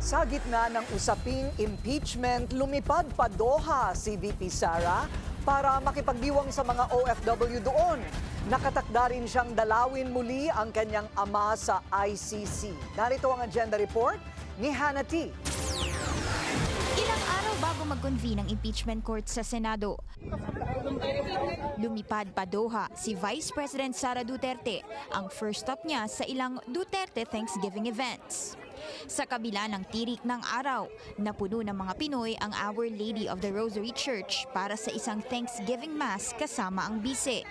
Sa gitna ng usaping impeachment, lumipad pa Doha si VP Sara para makipagdiwang sa mga OFW doon. Nakatakda rin siyang dalawin muli ang kanyang ama sa ICC. Narito ang agenda report ni Hannah T. Ilang araw bago mag-convene ang impeachment court sa Senado, lumipad pa Doha si Vice President Sara Duterte, ang first stop niya sa ilang Duterte Thanksgiving events. Sa kabila ng tirik ng araw, napuno ng mga Pinoy ang Our Lady of the Rosary Church para sa isang Thanksgiving Mass kasama ang bise.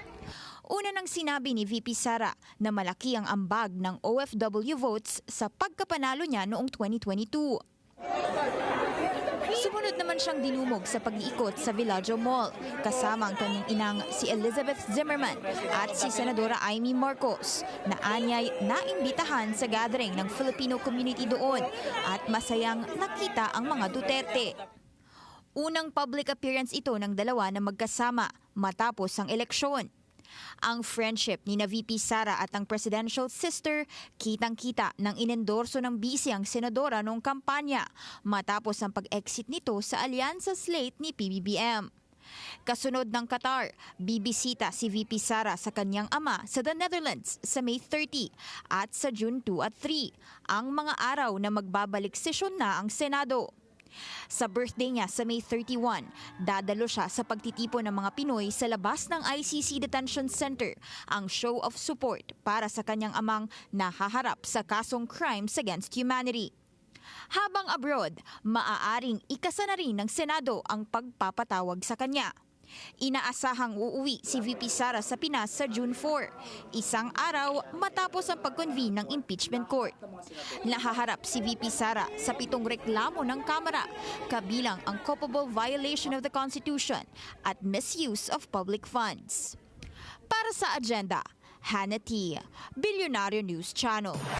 Una nang sinabi ni VP Sara na malaki ang ambag ng OFW votes sa pagkapanalo niya noong 2022. Sumunod naman siyang dinumog sa pag-iikot sa Villaggio Mall kasama ang kanyang inang si Elizabeth Zimmerman at si Senadora Amy Marcos na anyay naimbitahan sa gathering ng Filipino community doon at masayang nakita ang mga Duterte. Unang public appearance ito ng dalawa na magkasama matapos ang eleksyon. Ang friendship ni na VP Sara at ang presidential sister, kitang-kita nang inendorso ng bise ang senadora noong kampanya matapos ang pag-exit nito sa alyansa slate ni PBBM. Kasunod ng Qatar, bibisita si VP Sara sa kanyang ama sa the Netherlands sa May 30 at sa June 2 at 3, ang mga araw na magbabalik sesyon na ang Senado. Sa birthday niya sa May 31, dadalo siya sa pagtitipon ng mga Pinoy sa labas ng ICC Detention Center, ang show of support para sa kanyang amang nahaharap sa kasong crimes against humanity. Habang abroad, maaaring ikasa na rin ng Senado ang pagpapatawag sa kanya. Inaasahang uuwi si VP Sara sa Pinas sa June 4, isang araw matapos ang pag-convene ng impeachment court. Nahaharap si VP Sara sa 7 reklamo ng Kamara, kabilang ang culpable violation of the Constitution at misuse of public funds. Para sa agenda, Hannah T, Bilyonaryo News Channel.